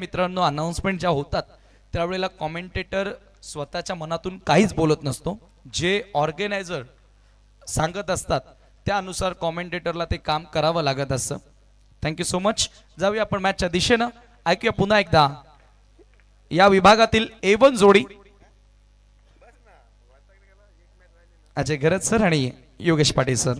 मित्रांनो अनाउन्समेंट ज्या होतात त्यावेळेला कॉमेंटेटर स्वतःच्या मनातून काहीच बोलत नसतो, जे ऑर्गेनायझर सांगत असतात त्यानुसार कॉमेंटेटरला ते काम करावं लागत असतं. Thank you so much. जाऊया आपण मॅचच्या दिशेनं. ऐकूया पुन्हा एकदा या विभागातील A1 जोडी अजय गरज सर आणि Yogesh Patil sir.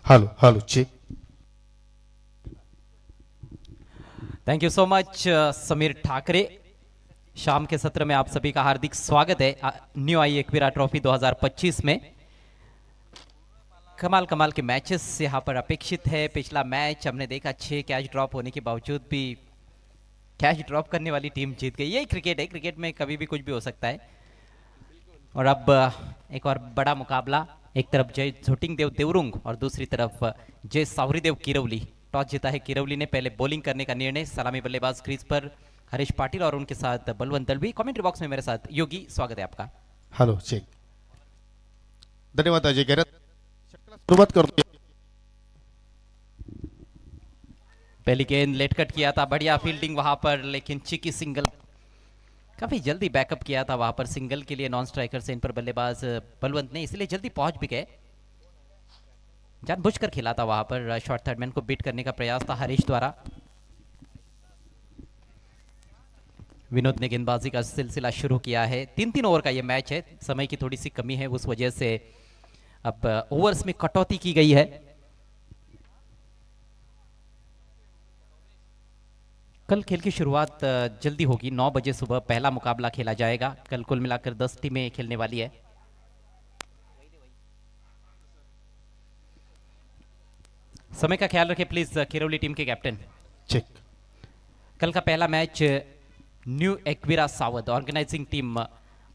Hello hello check. Thank you so much Sameer Thackeray. शाम के सत्र में आप सभी का हार्दिक स्वागत है न्यू आई एक्विरा ट्रॉफी 2025 में. कमाल कमाल के मैचेस यहाँ पर अपेक्षित है. पिछला मैच हमने देखा 6 कैच ड्रॉप होने के बावजूद भी कैच ड्रॉप करने वाली टीम जीत गई. यही क्रिकेट है, क्रिकेट में कभी भी कुछ भी हो सकता है. और अब एक और बड़ा मुकाबला. एक तरफ जय झोटिंगदेव देवरुंग और दूसरी तरफ जय सावरीदेव किरवली. टॉस जीता है किरवली ने. पहले बॉलिंग करने का निर्णय. सलामी बल्लेबाज क्रीज पर हरीश पाटिल और उनके साथ बलवंत दलवी. कमेंट्री बॉक्स में मेरे साथ योगी. स्वागत है आपका. Hello check. धन्यवाद अजय गरज. सुरुवात करतो. पहली गेंद लेट कट किया था. बढ़िया फील्डिंग वहां पर, लेकिन चिकी सिंगल. काफी जल्दी बैकअप किया था वहां पर सिंगल के लिए नॉन स्ट्राइकर से इन पर बल्लेबाज बलवंत ने, इसलिए जल्दी पहुंच भी गए. जानबूझकर खेला था वहां पर. शॉर्ट थर्डमैन को बीट करने का प्रयास था हरीश द्वारा. विनोद ने गेंदबाजी का सिलसिला शुरू किया है. 3-3 ओवर का यह मैच है. समय की थोड़ी सी कमी है, उस वजह से अब ओवर्स में कटौती की गई है. कल खेल की शुरुआत जल्दी होगी. 9 बजे सुबह पहला मुकाबला खेला जाएगा. कल कुल मिलाकर 10 टीमें खेलने वाली है. समय का ख्याल रखें प्लीज किरवली टीम के कैप्टन. चेक. कल का पहला मैच न्यू एक्विरा सावध ऑर्गेनाइजिंग टीम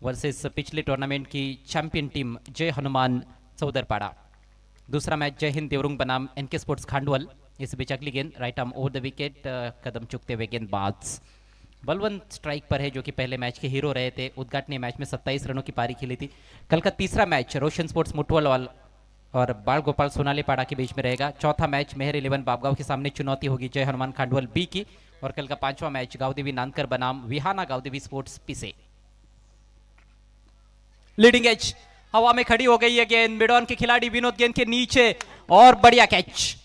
वर्सेस पिछले टूर्नामेंट की चैंपियन टीम जय हनुमान चौदरपाड़ा. दूसरा मैच जय हिंद देवरुंग बनाम एनके स्पोर्ट्स खांडवल. इस बीच अगली गेंद right arm over the wicket. कदम चुकते हुए गेंदबाज बलवंत स्ट्राइक पर है, जो कि पहले मैच के हीरो रहे थे. उद्घाटनी मैच में 27 रनों की पारी खेली थी. कल का तीसरा मैच रोशन स्पोर्ट्स मुटवल और बाल गोपाल सोनालीपाड़ा के बीच में रहेगा. चौथा मैच मेहर 11 बाबगांव के सामने चुनौती होगी जय हनुमान खांडवल बी की. और कल का पांचवा मैच गावदेवी नानकर बनाम विहाना गावदेवी स्पोर्ट्स पिसे. लीडिंग एज हवा में खड़ी हो गई है गेंद. मिड ऑन के खिलाड़ी विनोद गेंद के नीचे और बढ़िया कैच.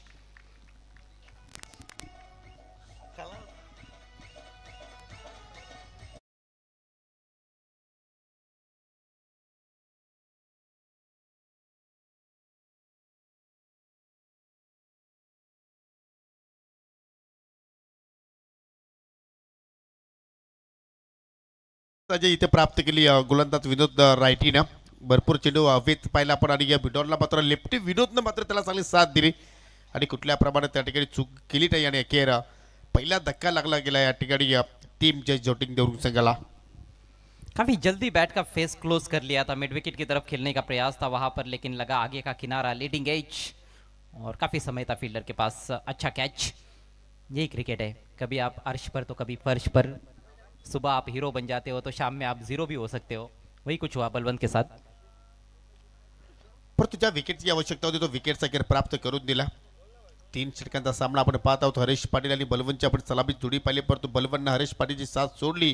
अजय इथे प्राप्त केली गोलंदाज विनोद रायटीनं. भरपूर चेंडू हवेत पाहिला आपण आणि या बिडॉनला मात्र लेफ्टी विनोदनं मात्र त्याला चांगली साथ दिली आणि कुठल्या प्रमाणे त्या ठिकाणी चूक केली नाही. आणि अखेर पहिला धक्का लागला गेला या ठिकाणी टीम जय जोटिंग देवरुंग संघाला. काफी जल्दी बैट का फेस क्लोज कर लिया था. मिड विकेट की तरफ खेलने का प्रयास था वहां पर, लेकिन लगा आगे का किनारा. लीडिंग एज और काफी समय था फील्डर के पास. अच्छा कैच. यही क्रिकेट है, कभी आप अर्श पर तो कभी फर्श पर. सुबह आप हीरो बन जाते हो तो शाम में आप जीरो भी हो सकते हो. वही कुछ हुआ बलवंत के साथ. परंतु ज्या विकेटची आवश्यकता होती तो विकेटचा अखेर प्राप्त करून दिला. 3 षटकांचा सामना आपण पाहत आहोत. हरीश पाटील आणि बलवंतची आपण सलामी जोडी पाहिली, परंतु बलवंतनं हरीश पाटीलची साथ सोडली.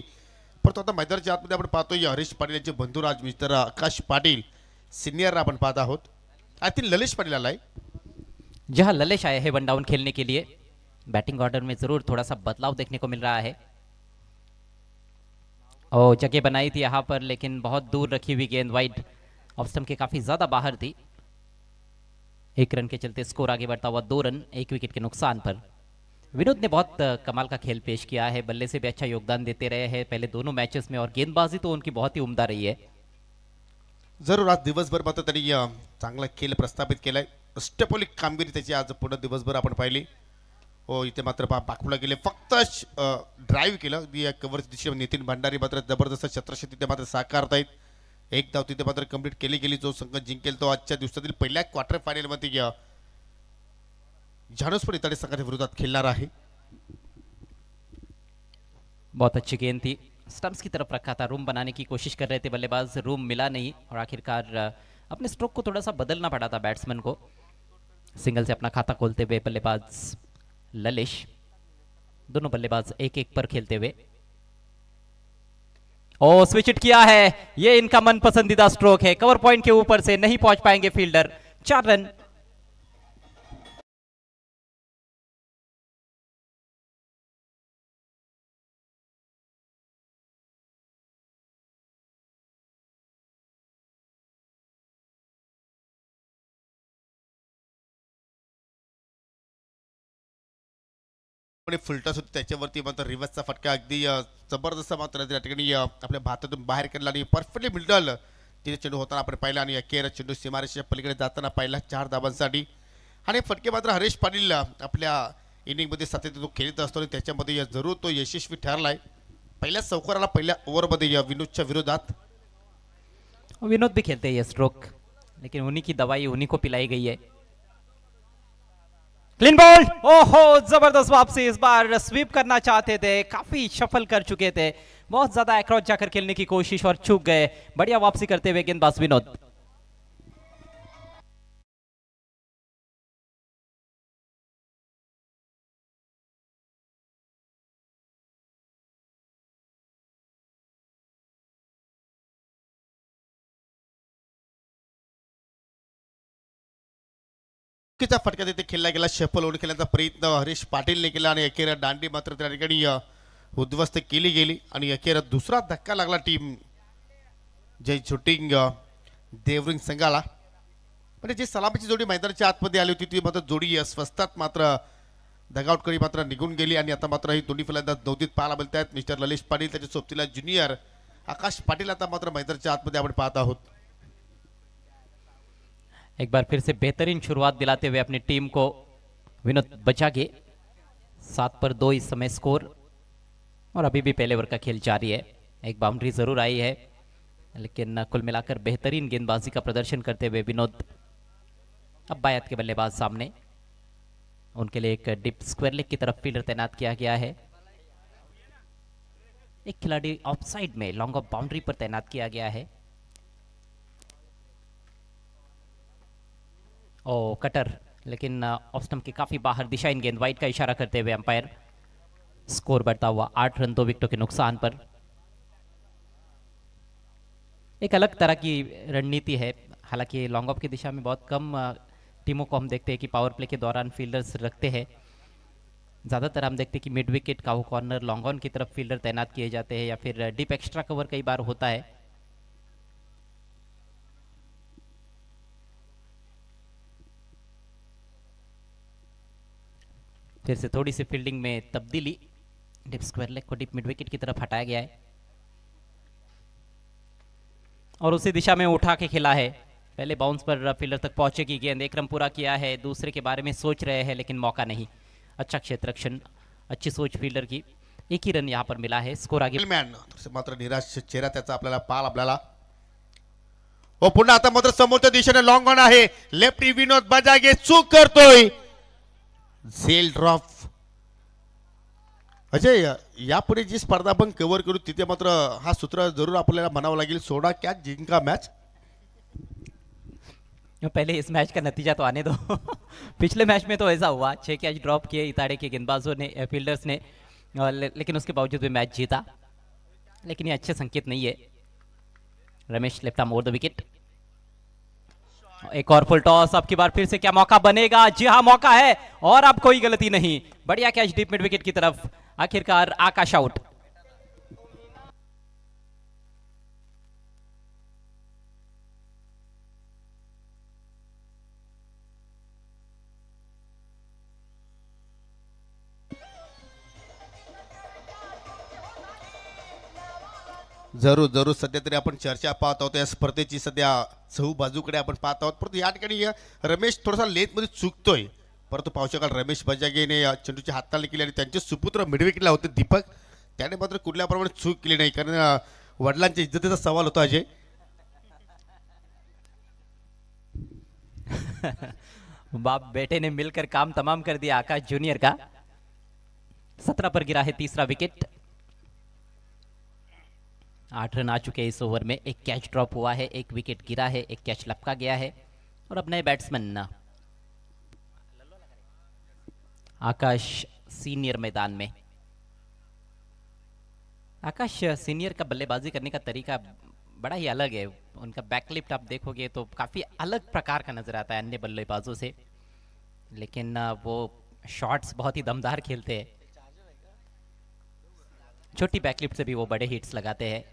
परंतु आता मैदानाच्या आतमध्ये आपण पाहतोय हरीश पाटील यांचे बंधुराज मिस्टर आकाश पाटील सिनियर आपण पाहत आहोत. आय थिंक ललेश पाटील आलाय. जहां ललेश आए हैं वन डाउन खेलने के लिए. बैटिंग ऑर्डर में जरूर थोड़ा सा बदलाव देखने को मिल रहा है. और जगह बनाई थी यहाँ पर, लेकिन बहुत दूर रखी हुई गेंद वाइड ऑफ स्टंप के काफी ज्यादा बाहर थी. 1 रन के चलते स्कोर आगे बढ़ता हुआ 2 रन 1 विकेट के नुकसान पर. विनोद ने बहुत कमाल का खेल पेश किया है. बल्ले से भी अच्छा योगदान देते रहे हैं पहले दोनों मैचेस में, और गेंदबाजी तो उनकी बहुत ही उम्दा रही है. जरूर आज दिवसभर मात्र त्यांनी चांगला खेळ प्रस्थापित केलाय. अष्टपैलू कामगिरी त्याची आज पूर्ण दिवसभर आपण पाहिली. हो इथे मात्र पाखुला गेले, फक्त ड्राईव्ह केलं कव्हरच्या दिशेने. नितीन भंडारी मात्र जबरदस्त छत्रशती तिथे मात्र साकारतायत. एक धाव तिथे मात्र कंप्लीट केली गेली. जो संघ जिंकेल तो आजच्या दिवसातील पहिल्या क्वार्टर फायनल मध्ये जानूस पण इताली संघाच्या विरोधात खेळणार आहे. बहुत अच्छी गेंद थी, स्टंप्स की तरफ रखा था, रूम बनाने की कोशिश कर रहे थे बल्लेबाज, रूम मिला नहीं और आखिरकार अपने स्ट्रोक को थोड़ा सा बदलना पड़ा था बैट्समैन को. सिंगल से अपना खाता खोलते हुए बल्लेबाज ललिश, दोनों बल्लेबाज एक एक पर खेलते हुए. ओ स्विच इट किया है, ये इनका मन पसंदीदा स्ट्रोक है, कवर पॉइंट के ऊपर से नहीं पहुंच पाएंगे फील्डर. 4 रन. फुलटॉस होती त्याच्यावरती मात्र रिव्हर्सचा फटका अगदी जबरदस्त मात्र त्या ठिकाणी आपल्या भारतातून बाहेर केला आणि परफेक्टली मिडल तिथे चेंडू होताना आपण पाहिला आणि अखेर चेंडू सीमारेषेच्या पलीकडे जाताना पाहिला 4 धावांसाठी. आणि फटके मात्र हरीश पाटील आपल्या इनिंगमध्ये सातत्याने तो खेळत असतो आणि त्याच्यामध्ये जरूर तो यशस्वी ठरलाय. पहिल्या चौकाराला पहिल्या ओव्हरमध्ये विनोदच्या विरोधात. विनोद भी खेलते हैं ये स्ट्रोक, लेकिन उन्हीं की दवाई उन्हीं को पिलाई गई है. क्लीन बॉल, ओहो जबरदस्त वापसी. इस बार स्वीप करना चाहते थे, काफी शफल कर चुके थे, बहुत ज्यादा अक्रॉस जाकर खेलने की कोशिश और चूक गए. बढ़िया वापसी करते हुए गेंदबाज विनोद. चुकीचा फटका तिथे खेळला गेला. शफल होऊन खेळण्याचा प्रयत्न हरीश पाटीलने केला आणि अखेर दांडी मात्र त्या ठिकाणी उद्ध्वस्त केली गेली आणि अखेर दुसरा धक्का लागला टीम जय शूटिंग देवरिंग संघाला. म्हणजे जी सलामीची जोडी मैदानाच्या आतमध्ये आली होती ती मात्र जोडी स्वस्तात मात्र डगआउट करी मात्र निघून गेली आणि आता मात्र ही दोन्ही फलंदाज नवदीत पाहायला मिळत आहेत. मिस्टर ललिश पाटील, त्याच्या सोबतीला ज्युनियर आकाश पाटील आता मात्र मैदानाच्या आतमध्ये आपण पाहत आहोत. एक बार फिर से बेहतरीन शुरुआत दिलाते हुए अपनी टीम को विनोद बचागे. 7 पर 2 इस समय स्कोर और अभी भी पहले ओवर का खेल जारी है. एक बाउंड्री जरूर आई है, लेकिन कुल मिलाकर बेहतरीन गेंदबाजी का प्रदर्शन करते हुए विनोद. अब बायत के बल्लेबाज सामने, उनके लिए एक डिप स्क्वायर लेग की तरफ फील्डर तैनात किया गया है. एक खिलाड़ी ऑफ साइड में लॉन्ग ऑफ बाउंड्री पर तैनात किया गया है. ओ कटर, लेकिन ऑफ स्टंप के काफी बाहर दिशा इन गेंद. वाइड का इशारा करते हुए अंपायर. स्कोर बढ़ता हुआ 8 रन 2 विकेटों के नुकसान पर. एक अलग तरह की रणनीति है, हालांकि लॉन्ग ऑफ की दिशा में बहुत कम टीमों को हम देखते हैं कि पावर प्ले के दौरान फील्डर्स रखते हैं. ज़्यादातर हम देखते हैं कि मिड विकेट का वो कॉर्नर लॉन्ग ऑन की तरफ फील्डर तैनात किए जाते हैं या फिर डीप एक्स्ट्रा कवर कई बार होता है. फिर से थोड़ी सी फील्डिंग में तब्दीली, डिप स्क्वायर लेग को डिप मिड विकेट की तरफ हटाया गया है और उसी दिशा में उठा के खेला है. पहले बाउंस पर फील्डर तक पहुंचेगी गेंद. 1 रन पूरा किया है, दूसरे के बारे में सोच रहे हैं लेकिन मौका नहीं. अच्छा क्षेत्र रक्षण, अच्छी सोच फील्डर की. 1 ही रन यहां पर मिला है. स्कोर आगे मात्र निराश चेहरा त्याचा आपल्याला पाल आपल्याला. हो पुन्हा आता मात्र समोरच्या दिशेने लॉंग ऑन आहे. लेफ्टी विनोद बजागे चूक करतोय. झेल ड्रॉप. अजय, यापुढे जी स्पर्धा आपण कव्हर करू तिथे मात्र हा सूत्र जरूर आपल्याला म्हणावं लागेल, सोडा कॅच जिंका मॅच. पहले इस मैच का नतीजा तो आने दो. पिछले मैच में तो ऐसा हुआ, 6 कैच ड्रॉप किए इताड़े के गेंदबाजों ने, फील्डर्स ने, लेकिन उसके बावजूद भी मैच जीता. लेकिन ये अच्छे संकेत नहीं है. Ramesh left arm over the wicket. एक और फुल टॉस. अब की बार फिर से क्या मौका बनेगा? जी हाँ मौका है और अब कोई गलती नहीं. बढ़िया कैच डीप मिड विकेट की तरफ. आखिरकार आकाश आउट. जरूर जरूर सध्या तरी आपण चर्चा पाहत आहोत या स्पर्धेची. सध्या चहू बाजूकडे आपण पाहत आहोत, परंतु या ठिकाणी रमेश थोडासा लेथमध्ये चुकतोय. परंतु पाहू शकाल रमेश बजागेने चेंडूची हाताळणी केली आणि त्यांचे सुपुत्र मिडविकेटला होते दीपक, त्याने मात्र कुठल्याप्रमाणे चूक केली नाही, कारण वडिलांच्या इज्जतीचा सवाल होता. अजय बाप बेटे ने मिलकर काम तमाम कर दिया आकाश जूनियर का। 17 पर गिरा है तीसरा विकेट। 8 रन आ चुके हैं इस ओवर में। एक कैच ड्रॉप हुआ है, एक विकेट गिरा है, एक कैच लपका गया है। और अब नए बैट्समैन आकाश सीनियर मैदान में। आकाश सीनियर का बल्लेबाजी करने का तरीका बड़ा ही अलग है। उनका बैकलिफ्ट आप देखोगे तो काफी अलग प्रकार का नजर आता है अन्य बल्लेबाजों से, लेकिन वो शॉट्स बहुत ही दमदार खेलते हैं। छोटी बैकलिफ्ट से भी वो बड़े हिट्स लगाते हैं।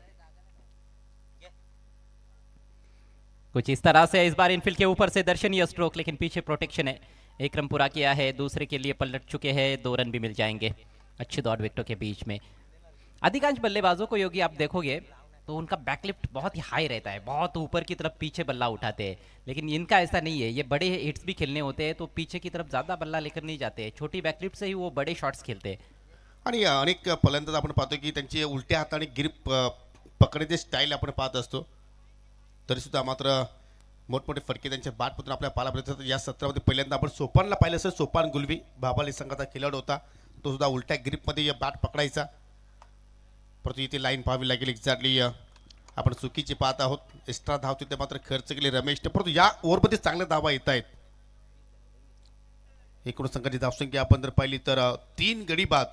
कुछ इस तरह से इस बार इनफील्ड के ऊपर से दर्शनीय स्ट्रोक, लेकिन पीछे प्रोटेक्शन है। एक रन पूरा किया है, दूसरे के लिए पलट चुके हैं, 2 रन भी मिल जाएंगे अच्छे दौड़ विकेटों के बीच में। अधिकांश बल्लेबाजों को योगी आप देखोगे तो उनका बैकलिफ्ट बहुत ही हाई रहता है, बहुत ऊपर की तरफ पीछे बल्ला उठाते हैं, लेकिन इनका ऐसा नहीं है। ये बड़े हिट्स भी खेलने होते हैं तो पीछे की तरफ ज्यादा बल्ला लेकर नहीं जाते, छोटी बैकलिफ्ट से ही वो बड़े शॉट्स खेलते हैं। आणि अनेक फलंदाज आपण पाहतो की त्यांची उलट्या हाताने ग्रिप पकडण्याची स्टाईल आपण पाहत असतो, तरी सुद्धा मात्र मोठमोठे फटके त्यांच्या बाटमधून आपल्या पाहायला मिळतात। या सत्रामध्ये पहिल्यांदा आपण सोपानला पाहिलं असेल, सोपान गुलवी बाबाली संघाचा खेळाडू होता, तो सुद्धा उलट्या ग्रिपमध्ये बॅट पकडायचा। परंतु इथे लाईन पाहावी लागेल एक्झॅक्टली आपण चुकीची पाहत आहोत। एक्स्ट्रा धाव तिथे मात्र खर्च केले रमेशने, परंतु या ओव्हरमध्ये चांगल्या धावा येत आहेत। एकूण संघाची धावसंख्या आपण जर पाहिली तर 3 गडी बाद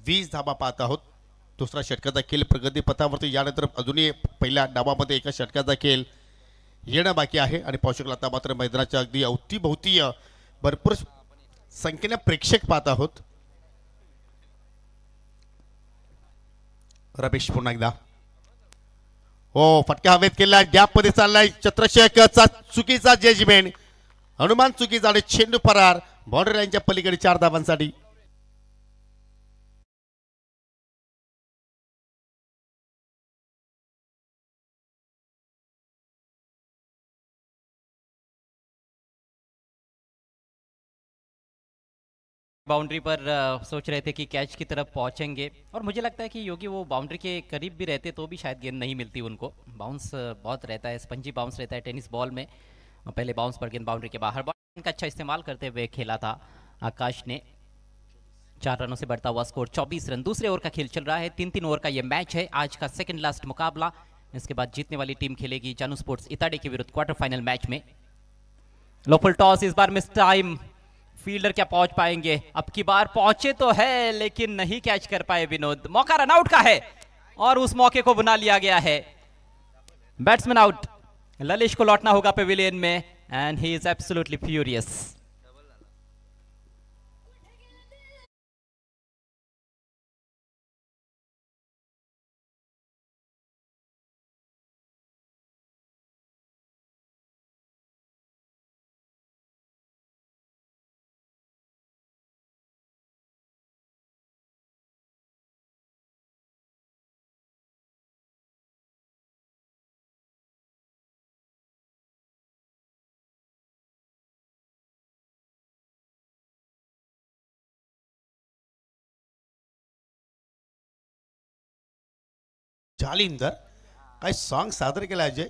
20 धावा पाहत आहोत। दुसरा षटकाचा खेळ प्रगती पथावरती, यानंतर अजूनही पहिल्या डावामध्ये एका षटकाचा खेळ येणं बाकी आहे। आणि पाहू शकला आता मात्र मैदानाच्या अगदी अवतीभोवती भरपूर संख्येने प्रेक्षक पाहत आहोत। रमेश पुन्हा एकदा हो फटका हवेत केला, गॅप मध्ये चाललाय चत्रशेखरचा चुकीचा जजमेंट, हनुमान चुकीचा आणि चेंडू फरार बाउंड्री लाईनच्या पलीकडे 4 धावांसाठी। बाउंड्री पर सोच रहे थे कि कैच की तरफ पहुंचेंगे, और मुझे लगता है कि योगी वो बाउंड्री के करीब भी रहते तो भी शायद गेंद नहीं मिलती उनको। बाउंस बहुत रहता है, स्पंजी बाउंस रहता है टेनिस बॉल में। और पहले बाउंस पर गेंद बाउंड्री के बाहर, बॉल का अच्छा इस्तेमाल करते हुए खेला था आकाश ने। 4 रनों से बढ़ता हुआ स्कोर 24 रन। दूसरे ओवर का खेल चल रहा है, 3-3 ओवर का ये मैच है, आज का सेकंड लास्ट मुकाबला। इसके बाद जीतने वाली टीम खेलेगी जानू स्पोर्ट्स इताड़ी के विरुद्ध क्वार्टर फाइनल मैच में। लोफुल टॉस, इस बार मिस टाइम, फील्डर क्या पहुंच पाएंगे? अब की बार पहुंचे तो है लेकिन नहीं कैच कर पाए विनोद। मौका रनआउट का है और उस मौके को बुना लिया गया है। बैट्समैन आउट, ललिश को लौटना होगा पेविलियन में and he is absolutely furious. Jalinder काय सॉन्ग सादर केलं अजय,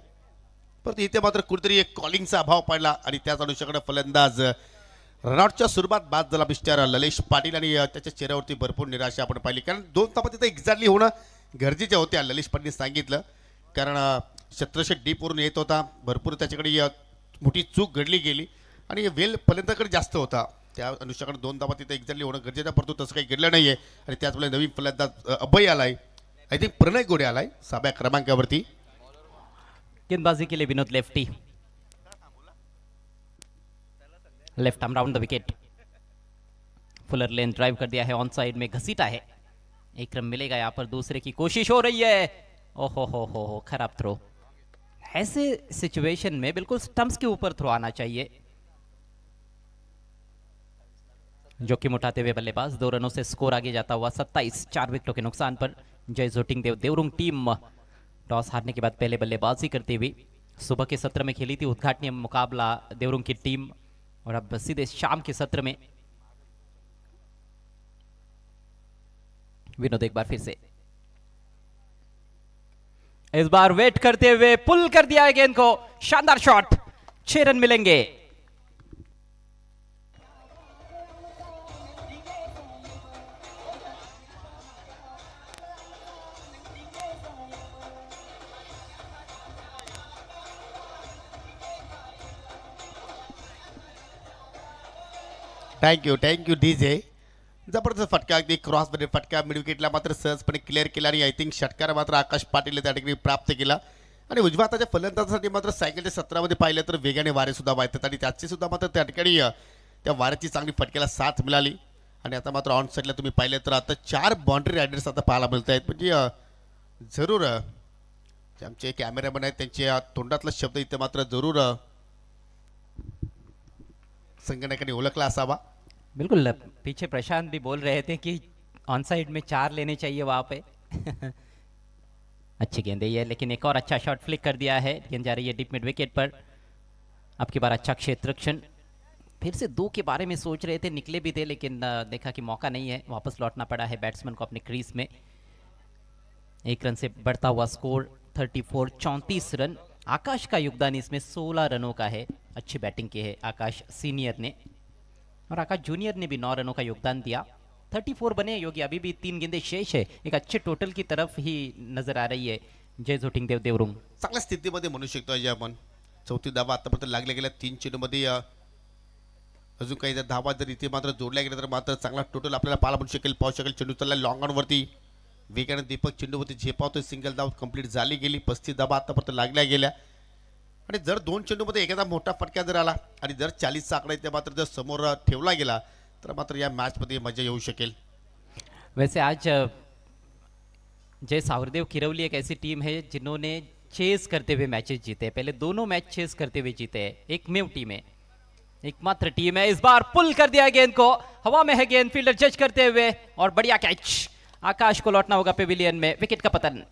परंतु इथे मात्र कुठेतरी एक कॉलिंगचा अभाव पडला आणि त्याच अनुषंगाने फलंदाज रनआउटच्या सुरुवात बाद झाला मिस्टर ललेश पाटील, आणि त्याच्या चेहऱ्यावरती भरपूर निराशा आपण पाहिली, कारण 2 धावा तिथे एक्झॅक्टली होणं गरजेच्या होत्या। ललेश पाटील सांगितलं, कारण शत्रशेठ डीप वरून येत होता, भरपूर त्याच्याकडे मोठी चूक घडली गेली आणि वेल फलंदाजाकडे जास्त होता, त्या अनुषंगाने 2 धावा तिथे एक्झॅक्टली होणं गरजेचं, परंतु तसं काही घडलं नाहीये। आणि त्याचवेळी नवीन फलंदाज अभय आलाय, आय थिंक प्रणय गोडे आलाय 6व्या क्रमांकावरती। गेंदबाजी के लिए Vinod lefty, left arm round the wicket. Fuller lane drive कर दिया है, ऑन साइड में घसीटा है, 1 रन मिलेगा। यहाँ पर दूसरे की कोशिश हो रही है, ओहो हो खराब थ्रो। ऐसे सिचुएशन में बिल्कुल स्टंप्स के ऊपर थ्रो आना चाहिए। जोखिम उठाते हुए बल्लेबाज, 2 रनों से स्कोर आगे जाता हुआ 27, 4 विकेटों के नुकसान पर जय जोटिंग देव। देवरुंग टीम टॉस हारने के बाद पहले बल्लेबाजी करते हुए सुबह के सत्र में खेली थी उद्घाटनीय मुकाबला देवरुंग की टीम, और अब सीधे शाम के सत्र में विनोद एक बार फिर से, इस बार वेट करते हुए पुल कर दिया है गेंद को, शानदार शॉट, 6 रन मिलेंगे। Thank you DJ. जबरदस्त फटका, अगदी क्रॉसमध्ये फटका मिड विकेटला मात्र सहजपणे क्लिअर केला आणि आय थिंक षटकार मात्र आकाश पाटील त्या ठिकाणी प्राप्त केला. आणि उजव्या हाताच्या फलंदाजासाठी मात्र सायकलच्या सत्रामध्ये पाहिलं तर वेगाने वारे सुद्धा वाहतात आणि त्याची सुद्धा मात्र त्या ठिकाणी त्या वाऱ्याची चांगली फटक्याला साथ मिळाली. आणि आता मात्र ऑन साईडला तुम्ही पाहिलं तर आता 4 बाउंड्री रायडर्स आता पाहायला मिळत आहेत. म्हणजे जरूर जे आमचे कॅमेरामॅन आहेत त्यांच्या तोंडातला शब्द इथे मात्र जरूर संगणकाने ओळखला असावा. बिल्कुल, पीछे प्रशांत भी बोल रहे थे कि ऑन साइड में 4 लेने चाहिए वहाँ पे. अच्छी गेंद है ये, लेकिन एक और अच्छा शॉट फ्लिक कर दिया है. गेंद जा रही है डीप मिड विकेट पर. अब की बार अच्छा क्षेत्ररक्षण. फिर से 2 के बारे में सोच रहे थे, निकले भी थे, लेकिन देखा कि मौका नहीं है, वापस लौटना पड़ा है बैट्समैन को अपने क्रीज में. 1 रन से बढ़ता हुआ स्कोर 34 रन. आकाश का योगदान इसमें 16 रनों का है. अच्छी बैटिंग की है आकाश सीनियर ने, और आकाश जूनियर ने भी 9 रनों का योगदान दिया. 34 बने योगी, अभी भी 3 गेंदें शेष है. एक अच्छे टोटल की तरफ ही नजर आ रही है जय झोटिंग देव देवरुंग. चांगल्या स्थितीमध्ये म्हणू शकतो जे आपण. चौथी धावा आतापर्यंत लागल्या गेल्या 3 चेंडूमध्ये अजून काही जर धावा जर इथे मात्र जोडल्या गेल्या तर मात्र चांगला टोटल आपल्याला पाहू शकेल. चेंडू चालला लॉंग ऑन वरती, वेगाने दीपक चेंडूवरती झेपावतोय. सिंगल धाव कंप्लीट झाली गेली. 35 धावा आतापर्यंत लागल्या गेल्या. आणि जर 2 चेंडूमध्ये एखादा मोठा फटका जर आला आणि जर 40चा आकडा इथे मात्र जर समोर ठेवला गेला तर मात्र या मॅचमध्ये मजा येऊ शकेल. वैसे आज जय सावरदेव किरौली एक ऐसी टीम है जिन्होंने चेस करते हुए मैचेस जीते हैं. पहले दोनों मैच चेस करते हुए जीते हैं. एकमेव टीम है, एकमात्र टीम है. इस बार पुल कर दिया गेंद को, हवा में है गेंद, फील्डर जज करते हुए, और बढ़िया कैच. आकाश को लौटना होगा पेविलियन में. विकेट का पतन.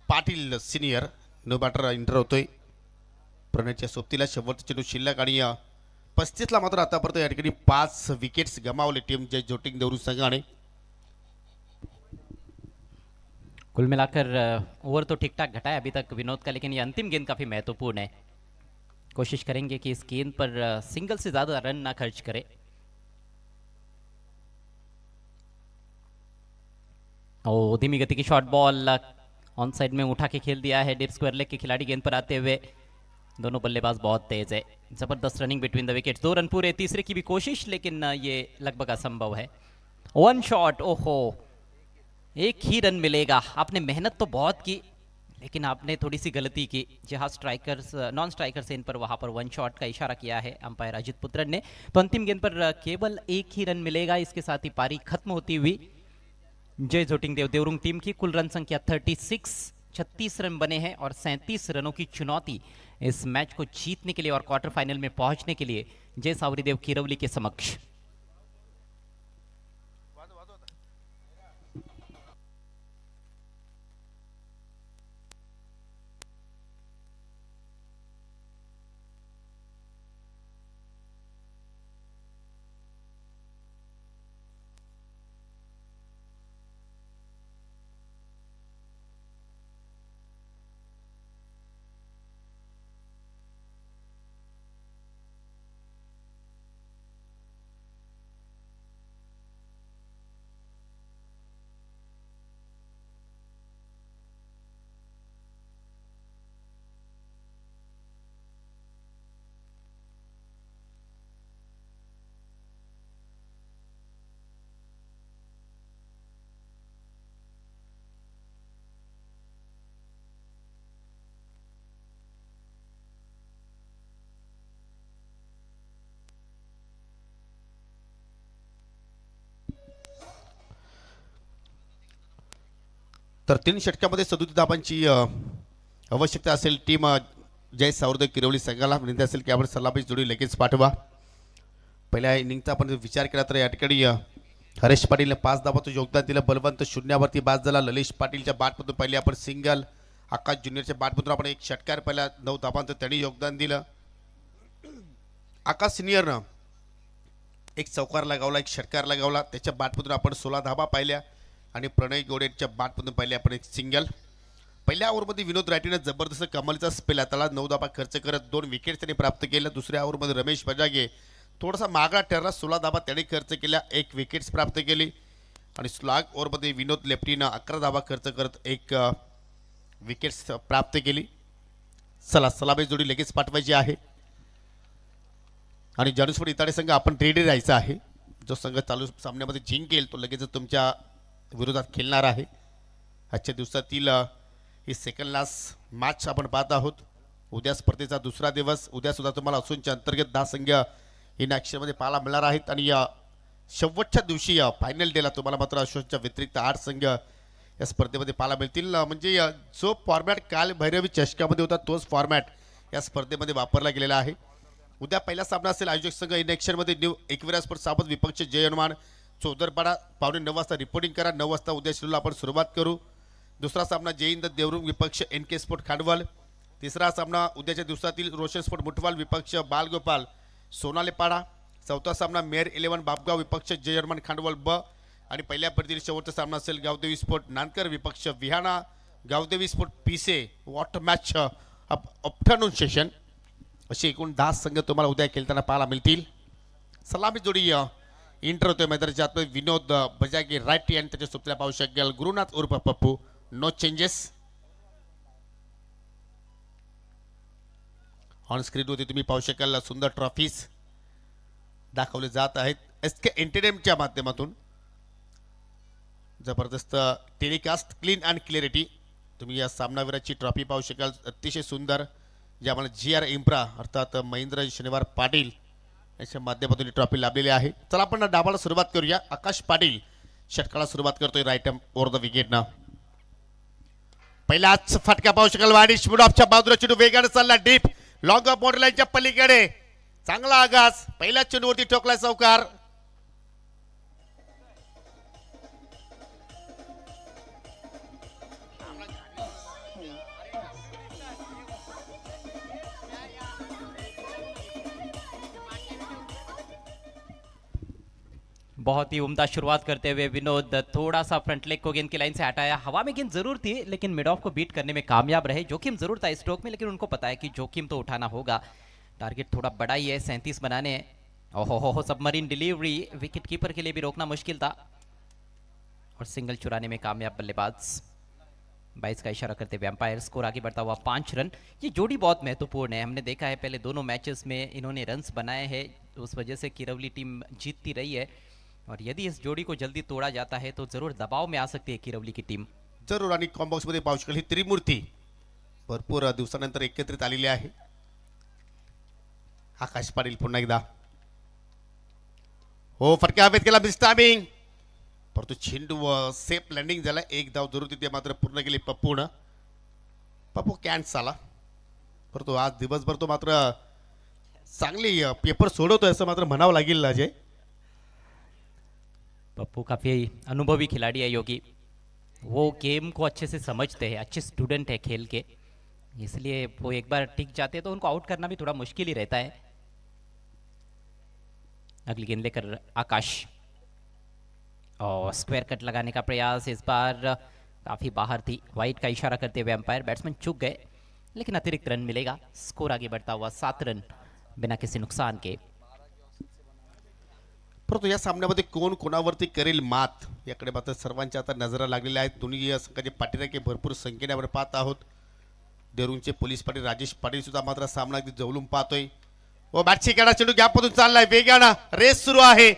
पाटील सिनियर नो बॅटर इंटर होतोय. प्रणयच्या सोबतीला शेवटचा चेंडू शिल्लक आणि 35ला मात्र आतापर्यंत या ठिकाणी 5 विकेट्स गमावले टीम जय झोटिंग देवरू संघाने. कुल मिलाकर ओवर तो ठीक ठाक घटा है अभी तक विनोद का, लेकिन ये अंतिम गेंद काफी महत्वपूर्ण है. कोशिश करेंगे कि इस गेंद पर सिंगल से ज्यादा रन ना खर्च करे. ओ धीमी गति की शॉर्ट बॉल ऑन साइड में उठा के खेल दिया है. डीप स्क्वायर लेग के खिलाड़ी गेंद पर आते हुए. दोनों बल्लेबाज बहुत तेज है. जबरदस्त running between the wickets. 2 run पूरे. तीसरे की भी कोशिश, लेकिन ये लगभग असंभव है. 1 शॉट. ओहो, 1 ही रन मिलेगा. आपने मेहनत तो बहुत की, लेकिन आपने थोड़ी सी गलती की. जहां स्ट्राइकर्स नॉन स्ट्राइकर्स इन पर वहां पर 1 शॉट का इशारा किया है अंपायर अजित पुत्रन ने. तो अंतिम गेंद पर केवल 1 ही रन मिलेगा. इसके साथ ही पारी खत्म होती हुई जय झोटिंग देव देवरुंग टीम की. कुल रन संख्या 36 रन बने हैं, और 37 रनों की चुनौती इस मैच को जीतने के लिए और क्वार्टर फाइनल में पहुंचने के लिए जय सावरीदेव किरौली के समक्ष. तर 3 षटकामध्ये 37 धावांची आवश्यकता असेल टीम जय सावरदेव किरवली संघाला. विनंती असेल की आपण सलामीची जोडी लगेच पाठवा. पहिल्या इनिंगचा आपण विचार केला तर या ठिकाणी हरेश पाटीलने 5 धावांचं योगदान दिलं. बलवंत शून्यावरती बाद झाला. ललिश पाटीलच्या बॅटमधून पहिले आपण सिंगल. आकाश ज्युनियरच्या बॅटमधून आपण एक षटकार पहिला 9 धावांचं त्यांनी योगदान दिलं. आकाश सिनियरनं एक चौकार लगावला, एक षटकार लगावला. त्याच्या बॅटमधून आपण 16 धावा पाहिल्या आणि प्रणय गोडेच्या बॅटमधून पाहिले आपण एक सिंगल. पहिल्या ओव्हरमध्ये विनोद रायटीनं जबरदस्त कमालीचा स्पेल हाताला 9 धावा खर्च करत 2 विकेट त्यांनी प्राप्त केल्या. दुसऱ्या ओव्हरमध्ये रमेश बजागे थोडासा मागा ठरला, 16 धावा त्यांनी खर्च केल्या, 1 विकेट्स प्राप्त केली. आणि स्लॉग ओव्हरमध्ये विनोद लेफ्टीनं 11 धावा खर्च करत 1 विकेट्स प्राप्त केली. चला सलामी जोडी लगेच पाठवायची आहे आणि जानुसफोड इताडे संघ आपण रेडी राहायचं आहे. जो संघ चालू सामन्यामध्ये जिंकेल तो लगेच तुमच्या विरोधात खेळणार आहे. आजच्या दिवसातील ही सेकंड लास्ट मॅच आपण पाहत आहोत. उद्या स्पर्धेचा दुसरा दिवस. उद्या सुद्धा तुम्हाला असूनच्या अंतर्गत 10 संघ इन ॲक्शनमध्ये पाहायला मिळणार आहेत आणि या शेवटच्या दिवशी फायनल डेला तुम्हाला मात्र अशोकच्या व्यतिरिक्त 8 संघ या स्पर्धेमध्ये पाहायला मिळतील. म्हणजे जो फॉर्मॅट काल भैरवी चषकामध्ये होता तोच फॉर्मॅट या स्पर्धेमध्ये वापरला गेलेला आहे. उद्या पहिला सामना असेल आयोजक संघ इन ॲक्शनमध्ये न्यू एकविरा स्पोर्ट सावध विपक्ष जय हनुमान चौदरपाडा. 8:45 वाजता रिपोर्टिंग करा. 9 वाजता उद्या शेड्यूल आपण सुरुवात करू. दुसरा सामना जय हिंद देवरुंग विपक्ष NK स्पोर्ट खांडवल. तिसरा सामना उद्याच्या दिवसातील रोशन स्पोर्ट मुठवाल विपक्ष बालगोपाल सोनालेपाडा. चौथा सामना मेयर 11 बापगाव विपक्ष जय हनुमान खांडवल ब. आणि पहिल्या पडतील शेवटचा सामना असेल गावदेवी स्पोर्ट नानकर विपक्ष विहाना गावदेवी स्पोर्ट पिसे. Water match afternoon session. असे एकूण 10 संघ तुम्हाला उद्या खेळताना पाहायला मिळतील. सलामी जोडी इंटर होतोय मैदानाच्या आतमध्ये विनोद बजागे रायटी आणि त्याच्या सोबतीला पाहू शकेल गुरुनाथ उर्फ पप्पू. No changes. ऑन स्क्रीनवरती तुम्ही पाहू शकाल सुंदर ट्रॉफीज दाखवले जात आहेत SK एंटरटेनमेंटच्या माध्यमातून. जबरदस्त टेलिकास्ट क्लीन अँड क्लिअरिटी. तुम्ही या सामनावीराची ट्रॉफी पाहू शकाल अतिशय सुंदर, जे आम्हाला GR इम्प्रा अर्थात महेंद्र शनिवार पाटील याच्या माध्यमातून ही ट्रॉफी लाभलेली आहे. चला आपण डाबाला सुरुवात करूया. आकाश पाटील षटकाला सुरुवात करतोय राईट ओव्हर द विकेटनं. पहिलाच फटका पाहू शकाल वाडिश मुडॉफच्या बाजूला चेंडू वेगाने चालला डीप लॉंग ऑफ बाउंड्री लाईनच्या पलीकडे. चांगला आगास. पहिल्या चेंडूवरती ठोकलाय चौकार. बहुत ही उम्दा शुरुआत करते हुए विनोद थोड़ा सा फ्रंट लेग को गेंद की लाइन से हटाया. हवा में गेंद जरूर थी लेकिन मिड ऑफ को बीट करने में कामयाब रहे. जोखिम जरूर था स्ट्रोक में लेकिन उनको पता है कि जोखिम तो उठाना होगा. टारगेट थोड़ा बड़ा ही है 37 बनाने. ओहो सबमरीन डिलीवरी विकेट कीपर के लिए भी रोकना मुश्किल था और सिंगल चुराने में कामयाब बल्लेबाज. 22 का इशारा करते हुए अंपायर. स्कोर आगे बढ़ता हुआ 5 रन. ये जोड़ी बहुत महत्वपूर्ण है. हमने देखा है पहले दोनों मैचेस में इन्होंने रन्स बनाए हैं, उस वजह से किरवली टीम जीतती रही है और यदि इस जोड़ी को जल्दी तोड़ा जाता है तो जरूर दबाव में आ सकती है किरवली की टीम. जरूर. आणि कॉम्बॉक्स मध्ये पाहू शकाल ही त्रिमूर्ती भरपूर दिवसानंतर एकत्रित आलेली आहे. आकाश पाटील पुन्हा एकदा. हो फटका हवेत केला मिस्टामिंग परंतु चेंडू सेफ लँडिंग झाला. 1 धाव जरूर तिथे मात्र पूर्ण केली पप्पूनं. पप्पू कॅन्स आला परंतु आज दिवसभर तो मात्र चांगली पेपर सोडवतोय असं मात्र म्हणावं लागेल अजय. पप्पू काफ़ी अनुभवी खिलाड़ी है योगी. वो गेम को अच्छे से समझते हैं, अच्छे स्टूडेंट है खेल के, इसलिए वो एक बार टिक जाते हैं तो उनको आउट करना भी थोड़ा मुश्किल ही रहता है. अगली गेंद लेकर आकाश और स्क्वायर कट लगाने का प्रयास इस बार काफ़ी बाहर थी. वाइड का इशारा करते हुए अंपायर. बैट्समैन चूक गए लेकिन अतिरिक्त रन मिलेगा. स्कोर आगे बढ़ता हुआ 7 रन बिना किसी नुकसान के. परंतु या सामन्यामध्ये कोण कोणावरती करेल मात याकडे मात्र सर्वांच्या आता नजरा लागलेल्या आहेत. दोन्ही संघाचे पाठीराखे भरपूर संख्येने आपण पाहत आहोत. देरूंगचे पोलीस पाटील राजेश पाटील सुद्धा मात्र सामना अगदी जवळून पाहतोय. व बॅटची काढा चेंडू गॅपमधून चाललाय वेगानं. रेस सुरू आहे.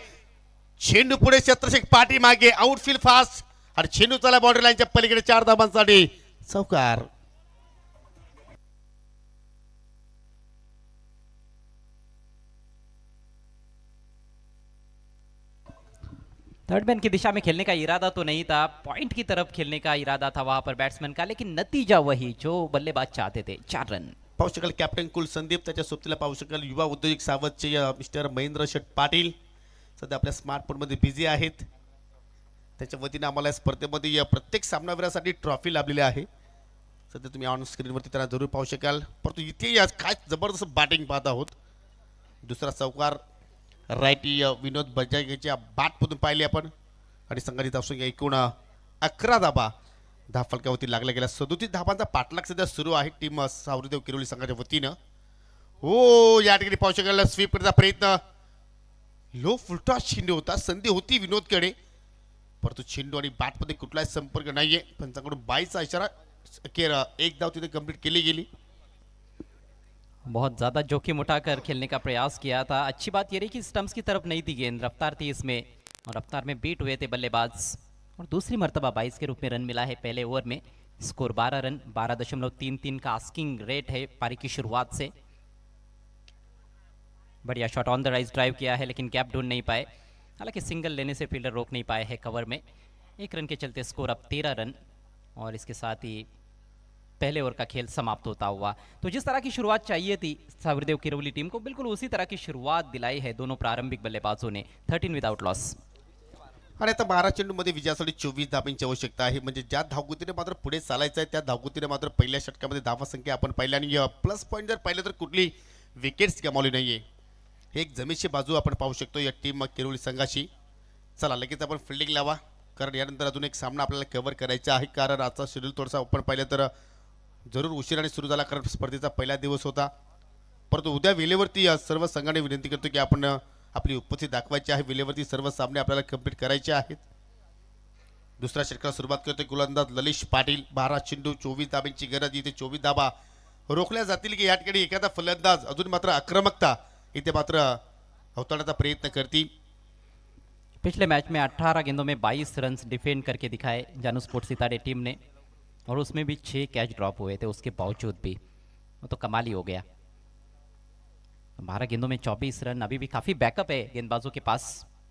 चेंडू पुढे छत्रशेख पाठी मागे आउटफील्ड फास्ट आणि चेंडू चालला बाउंड्री लाईनच्या पलीकडे 4 धावांसाठी चौकार. थर्ड मैन की दिशा में खेलने का इरादा तो नहीं था, पॉइंट की तरफ खेलने का इरादा था वहां पर बैट्समैन का, लेकिन नतीजा वही जो बल्लेबाज चाहते थे. 4 रन. पाहू शकाल कॅप्टन कुल संदीप, त्याच्या सोबतीला पाहू शकाल युवा उद्योजक सावधचे मिस्टर महेंद्र शेठ पाटील सध्या आपल्या स्मार्टफोनमध्ये बिझी आहेत. त्याच्या वतीने आम्हाला या स्पर्धेमध्ये प्रत्येक सामनावीरासाठी ट्रॉफी लाभलेली आहे. सध्या तुम्ही ऑन स्क्रीनवरती त्यांना जरूर पाहू शकाल. परंतु इथे काय जबरदस्त बॅटिंग पाहत आहोत. दुसरा चौकार राईटी विनोद बजागेच्या बॅटमधून पाहिले आपण आणि संघाची धावसंख्या एकूण 11 धाबा धाव फलकावरती लागल्या गेल्या. 37 धाबांचा पाठलाग सध्या सुरू आहे टीम सावरदेव किरोली संघाच्या वतीनं. हो या ठिकाणी पाहू शकाल स्वीप करण्याचा प्रयत्न. लो फुलटॉ चेंडू होता, संधी होती विनोदकडे, परंतु चेंडू आणि बॅटमध्ये कुठलाही संपर्क नाहीये. पंचांकडून बाईचा इशारा. अखेर एक धाव तिथे कंप्लीट केली गेली. बहुत ज़्यादा जोखिम उठाकर खेलने का प्रयास किया था. अच्छी बात ये रही कि स्टंप्स की तरफ नहीं थी गेंद, रफ्तार थी इसमें और रफ्तार में बीट हुए थे बल्लेबाज. और दूसरी मर्तबा 22 के रूप में रन मिला है पहले ओवर में. स्कोर 12 रन, 12.33 का आस्किंग रेट है पारी की शुरुआत से. बढ़िया shot on the rise drive किया है लेकिन गैप ढूंढ नहीं पाए. हालांकि सिंगल लेने से फील्डर रोक नहीं पाए हैं कवर में. 1 रन के चलते स्कोर अब 13 रन और इसके साथ ही पहले ओवर का खेल समाप्त होता हुआ. तो जिस तरह की शुरुआत चाहिए थी सावरदेव किरोली टीम को, बिल्कुल उसी तरह की शुरुआत दिलाई है दोनों प्रारंभिक बल्लेबाजों ने. 13 विदाउट लॉस. आणि आता 12 चेंडूमध्ये विजयासाठी 24 धाबांची आवश्यकता आहे. म्हणजे ज्या धावगतीने मात्र पुढे चालायचं आहे त्या धावगतीने मात्र पहिल्या षटकामध्ये धावा संख्या आपण पाहिली आणि प्लस पॉईंट जर पाहिलं तर कुठली विकेट्स गमावली नाहीये. एक जमेची बाजू आपण पाहू शकतो या टीम किरोली संघाची. चला लगेच आपण फिल्डिंग लावा, कारण यानंतर अजून एक सामना आपल्याला कव्हर करायचा आहे. कारण आजचा शेड्यूल थोडासा आपण पाहिलं तर जरूर उशिराने सुरू झाला, कारण स्पर्धेचा पहिला दिवस होता. परंतु उद्या वेळेवरती सर्व संघाने विनंती करतो की आपण आपली उपस्थिती दाखवायची आहे. वेळेवरती सर्व सामने आपल्याला कंप्लीट करायचे आहेत. दुसऱ्या षटकाला सुरुवात करतोय गोलंदाज ललिश पाटील. 12 चेंडू 24 धाब्यांची गरज. इथे 24 धाबा रोखल्या जातील की या ठिकाणी एखादा फलंदाज अजून मात्र आक्रमकता इथे मात्र अवतरण्याचा प्रयत्न करतील. पिछले मैच में 18 गेंदों में 22 रन डिफेंड करके दिखाए जानू स्पोर्ट्स सितारे टीम ने, और उसमें भी 6 कैच ड्रॉप हुए थे. उसके बावजूद भी वो तो कमाल ही हो गया. 12 गेंदों में 24 रन. अभी भी काफ़ी बैकअप है गेंदबाजों के पास.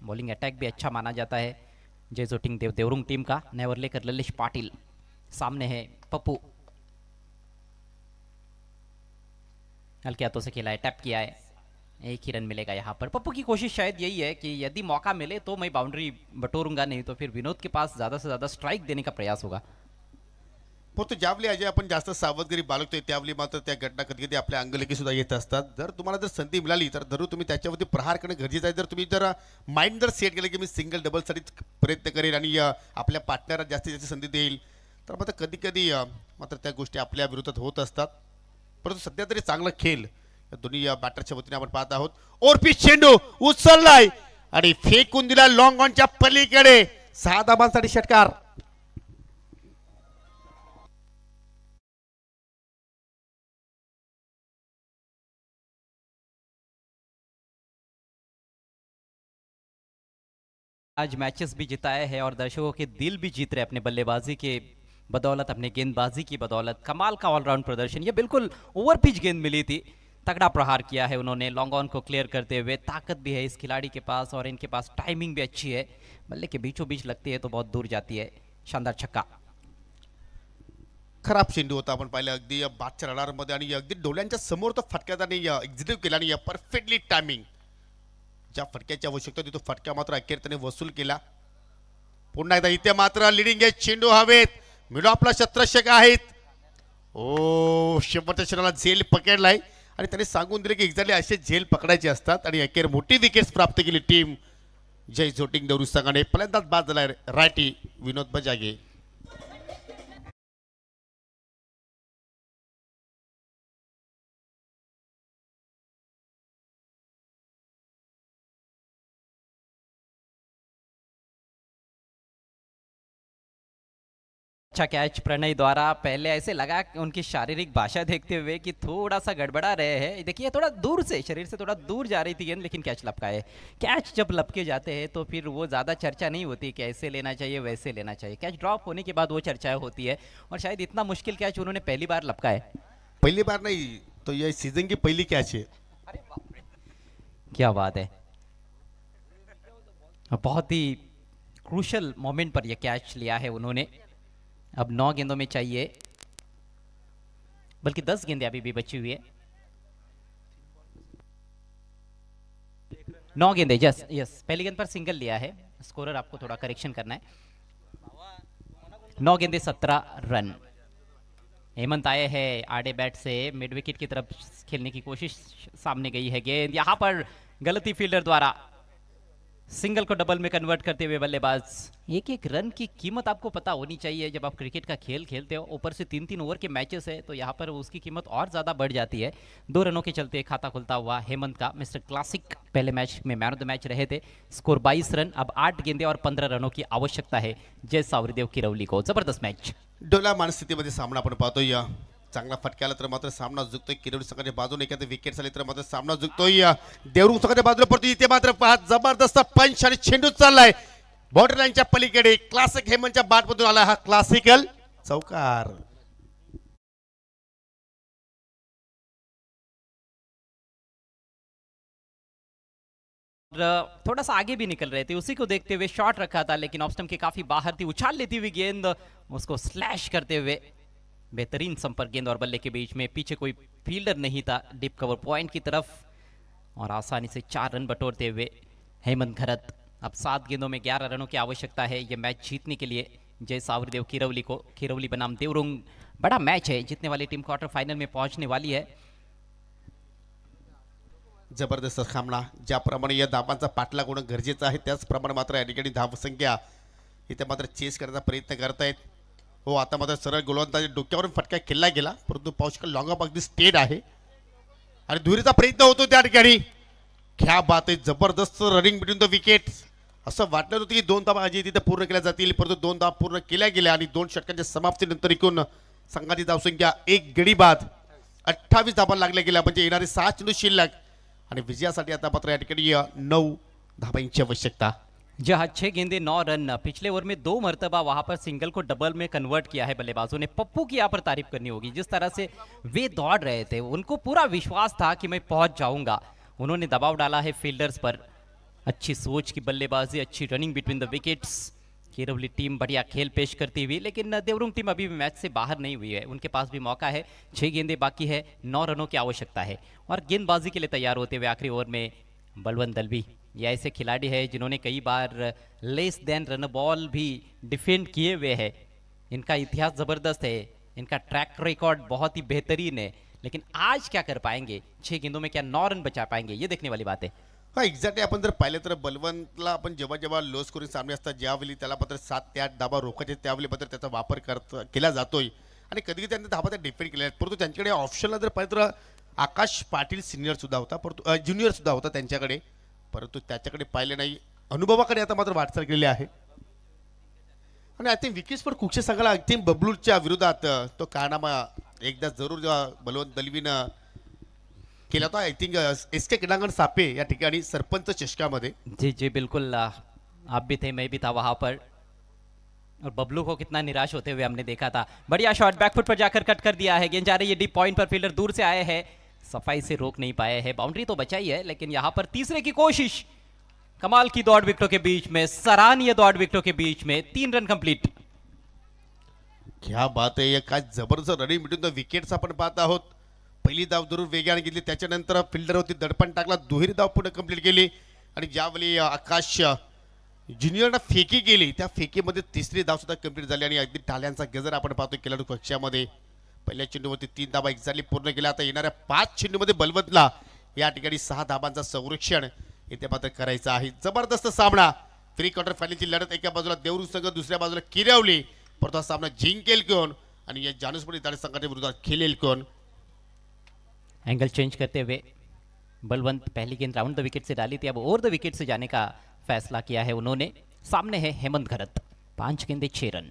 बॉलिंग अटैक भी अच्छा माना जाता है जय जोटिंग देवरुंग टीम का. नेवर लेकर ललिश पाटिल, सामने है पप्पू. हल्के हाथों से खेला है, टैप किया है. 1 ही रन मिलेगा यहाँ पर. पप्पू की कोशिश शायद यही है कि यदि मौका मिले तो मैं बाउंड्री बटोरूंगा, नहीं तो फिर विनोद के पास ज़्यादा से ज़्यादा स्ट्राइक देने का प्रयास होगा. परंतु ज्यावेळी अजय आपण जास्त सावधगिरी बाळगतोय त्यावेळी मात्र त्या घटना कधी कधी आपल्या अंगलकी सुद्धा येत असतात. जर तुम्हाला जर संधी मिळाली तर जरूर तुम्ही त्याच्यावरती प्रहार करणं गरजेचं आहे. जर तुम्ही जर माइंड जर सेट केलं की मी सिंगल डबलसाठी प्रयत्न करेन आणि आपल्या पार्टनरला जास्तीत जास्त संधी देईल, तर मात्र कधी कधी मात्र त्या गोष्टी आपल्या विरोधात होत असतात. परंतु सध्या तरी चांगला खेळ या दोन्ही बॅटरच्या वतीने आपण पाहत आहोत. ओरपी चेंडू उचललाय आणि फेकून दिला लॉंग ऑनच्या पलीकडे. 6 धाबांसाठी षटकार. आज मैचेस भी जिताए हैं और दर्शकों के दिल भी जीत रहे अपने बल्लेबाजी के बदौलत, अपने गेंदबाजी की बदौलत. कमाल का ऑलराउंड प्रदर्शन. ये बिल्कुल ओवर पिच गेंद मिली थी. तगड़ा प्रहार किया है उन्होंने लॉन्ग ऑन को क्लियर करते हुए. ताकत भी है इस खिलाड़ी के पास और इनके पास टाइमिंग भी अच्छी है. बल्ले के बीचों बीच लगती है तो बहुत दूर जाती है. शानदार छक्का. खराब चेंडू होता आपण पाहिलं अगदी बादच्या रडारमध्ये आणि अगदी डोळ्यांच्या समोर तो फटका त्याने एक्झिक्यूट केला आणि परफेक्टली टायमिंग. ज्या फटक्याची आवश्यकता होती तो फटका मात्र अखेर त्याने वसूल केला. पुन्हा एकदा इथे मात्र लिडिंग एज चेंडू हवेत. मिडो आपला शत्रक्षक आहेत. ओ शेवटच्या क्षणाला झेल पकडलाय आणि त्याने सांगून दिले की एक्झॅक्टली असे झेल पकडायचे असतात आणि अखेर मोठी विकेट्स प्राप्त केली टीम जय झोटिंग देवरुंग संघाने. पहिल्यांदाच बाद झालाय रायटी विनोद बजागे. अच्छा कैच प्रणय द्वारा. पहले ऐसे लगा कि उनकी शारीरिक भाषा देखते हुए कि थोड़ा सा गड़बड़ा रहे हैं. देखिए थोड़ा दूर से, शरीर से थोड़ा दूर जा रही थी गेंद, लेकिन कैच लपका है. कैच जब लपके जाते हैं तो फिर वो ज़्यादा चर्चा नहीं होती कि ऐसे लेना चाहिए वैसे लेना चाहिए. कैच ड्रॉप होने के बाद वो चर्चा होती है. और शायद इतना मुश्किल कैच उन्होंने पहली बार लपका है. पहली बार नहीं तो ये सीजन की पहली कैच है. क्या बात है. बहुत ही क्रूशल मोमेंट पर यह कैच लिया है उन्होंने. अब 9 गेंदों में चाहिए, बल्कि 10 गेंदें अभी भी बची हुई है. 9 गेंदें. यस यस, पहली गेंद पर सिंगल लिया है. स्कोरर आपको थोड़ा करेक्शन करना है. 9 गेंदें 17 रन. हेमंत आए हैं आड़े बैट से, मिड विकेट की तरफ खेलने की कोशिश. सामने गई है गेंद, यहां पर गलती फील्डर द्वारा. सिंगल को डबल में कन्वर्ट करते हुए बल्लेबाज। एक एक रन की कीमत आपको पता होनी चाहिए जब आप क्रिकेट का खेल खेलते हो। ऊपर से 3-3 ओवर के मैचेस है तो यहाँ पर उसकी कीमत और ज़्यादा बढ़ जाती है। 2 रनों के चलते खाता खुलता हुआ हेमंत का। मिस्टर क्लासिक पहले मैच में मैन ऑफ द मैच रहे थे। Score 22 run. अब 8 गेंदे और 15 रनों की आवश्यकता है जय सावरदेव किरवली को। जबरदस्त मैच। डोलामान स्थितीमध्ये सामना आपण पाहतोय। चांगला फटका आला तर मात्र सामना झुकतोय। किरवली संघाच्या बाजूने एखादी विकेट झाली तर मात्र सामना झुकतोय। देवरुख संघाच्या बाजूला पडतो इथे मात्र पहा जबरदस्त पंच आणि चेंडू चाललाय बॉर्डर लाईनच्या पलीकडे। क्लासिक हेमंतच्या बॅटमधून आला हा क्लासिकल चौकार। थोड़ा सा आगे भी निकल रहे थे, उसी को देखते हुए शॉट रखा था लेकिन ऑफ स्टंप के काफी बाहर थी। उछाल लेती हुई गेंद उसको स्लैश करते हुए बेहतरीन संपर्क गेंद और बल्ले के बीच में। पीछे कोई फील्डर नहीं था डीप कवर पॉइंट की तरफ और आसानी से 4 रन बटोरते हुए हेमंत घरत। अब 7 गेंदों में 11 रनों की आवश्यकता है ये मैच जीतने के लिए जय सावरदेव किरवली को। किरवली बनाम देवरुंग बड़ा मैच है, जीतने वाली टीम क्वार्टर फाइनल में पहुंचने वाली है। जबरदस्त सामना। ज्याप्रमाणे या धावांचा पाठलाग होणं गरजेचं आहे त्याचप्रमाणे मात्र या ठिकाणी धावसंख्या इथे मात्र चेस करण्याचा प्रयत्न करतायत। हो आता मात्र सरळ गोलंदाजी डोक्यावरून फटका केला गेला परंतु पाऊस लॉंग ऑफ अगदी स्टेड आहे आणि दुहेरीचा प्रयत्न होतो त्या ठिकाणी। क्या बात आहे, जबरदस्त रनिंग बिटवीन द विकेट। असं वाटलं होतं की 2 धावा अजय तिथे पूर्ण केल्या जातील परंतु 2 धावा पूर्ण केल्या गेल्या आणि 2 षटकांच्या समाप्तीनंतर एकूण संघाची धावसंख्या 1 गडी बाद 28 धावा लागल्या गेल्या म्हणजे येणारे 6 चेंडू शिल्लक आणि विजयासाठी आता मात्र या ठिकाणी 9 धावांची आवश्यकता। जहां 6 गेंदे 9 रन। पिछले ओवर में 2 मरतबा वहां पर सिंगल को डबल में कन्वर्ट किया है बल्लेबाजों ने। पप्पू की यहाँ पर तारीफ करनी होगी, जिस तरह से वे दौड़ रहे थे उनको पूरा विश्वास था कि मैं पहुंच जाऊंगा। उन्होंने दबाव डाला है फील्डर्स पर। अच्छी सोच की बल्लेबाजी, अच्छी running between the wickets. Kirwali team बढ़िया खेल पेश करती हुई लेकिन देवरुंग टीम अभी भी मैच से बाहर नहीं हुई है। उनके पास भी मौका है। 6 गेंदे बाकी है, 9 रनों की आवश्यकता है और गेंदबाजी के लिए तैयार होते हुए आखिरी ओवर में बलवंत दलवी। ये ऐसे खिलाड़ी है जिन्होंने कई बार लेस देन रन बॉल भी डिफेंड किए हुए हैं। इनका इतिहास जबरदस्त है, इनका ट्रैक रिकॉर्ड बहुत ही बेहतरीन है लेकिन आज क्या कर पाएंगे? 6 गेंदों में क्या 9 रन बचा पाएंगे? ये देखने वाली बात है। हा एक्झॅक्टली आपण जर पाहिलं तर बलवंतला आपण जेव्हा जेव्हा लो स्कोरिंग सामने असतात ज्यावेळी त्याला मात्र 7 ते 8 धावा रोखायचे त्यावेळी मात्र त्याचा वापर केला जातोय आणि कधी त्यांनी धावा त्या डिफेंड केल्या परंतु त्यांच्याकडे ऑप्शनला जर पाहिलं तर आकाश पाटील सिनियर सुद्धा होता परंतु ज्युनियर सुद्धा होता त्यांच्याकडे परंतु त्याच्याकडे पाहिले नाही। अनुभवाकडे आता मात्र वाटचाल केलेली आहे आणि आय थिंक विकेट्स पण कुक्षे संघाला आय थिंक बबलूच्या विरोधात तो कारनामा एकदा जरूर बलवंत दलवीनं केला होता। आय थिंक एसके क्रीडांगण सापे या ठिकाणी सरपंच चषकामध्ये। जी जी बिल्कुल, आप भी थे, मैं भी था वहां पर और बबलू को कितना निराश होते हुए हमने देखा था। बढ़िया शॉट बैकफुट पर जाकर कट कर दिया है। गेंद जा रही है डीप पॉइंट पर, फील्डर दूर से आए हैं, सफाई से रोक नहीं पाए हैं। बाउंड्री तो बचाई है लेकिन यहाँ पर तीसरे की कोशिश। कमाल की दौड़ विकेटों के बीच में, सराहनीय दौड़ विकेटों के बीच में, 3 रन कंप्लीट। क्या बात आहे, काय जबरदस्त रनिंग बिटवीन द विकेट्स आपण पाहत आहोत। पहिली धाव जरूर वेगाने घेतली त्याच्यानंतर फिल्डरवरती दडपण टाकला, दुहेरी धाव पुढे कंप्लीट केली आणि ज्यावेळी आकाश ज्युनियरना फेकी गेली त्या फेकीमध्ये तिसरी धाव सुद्धा कंप्लीट झाली आणि अगदी टाळ्यांचा गजर आपण पाहतोय खेळाडू कक्षामध्ये। पहिल्या चेंडूवरती 3 धावा एक्झॅक्टली पूर्ण केल्या। आता येणाऱ्या 5 चेंडूमध्ये बलवंतला या ठिकाणी 6 धावांचा संरक्षण इथे मात्र करायचं आहे। जबरदस्त सामना, प्री क्वार्टर फायनलची लढत एका बाजूला देवरुख संघ दुसऱ्या बाजूला किरवली, परंतु हा सामना जिंकेल कोण आणि या जानुसपडी ताडे संघाच्या विरोधात खेळेल कोण? एंगल चेंज करते हुए बलवंत पहली गेंद राउंड द विकेट से डाली थी, अब ओवर द विकेट से जाने का फैसला किया है उन्होंने। सामने है हेमंत घरत, 5 गेंदे 6 रन।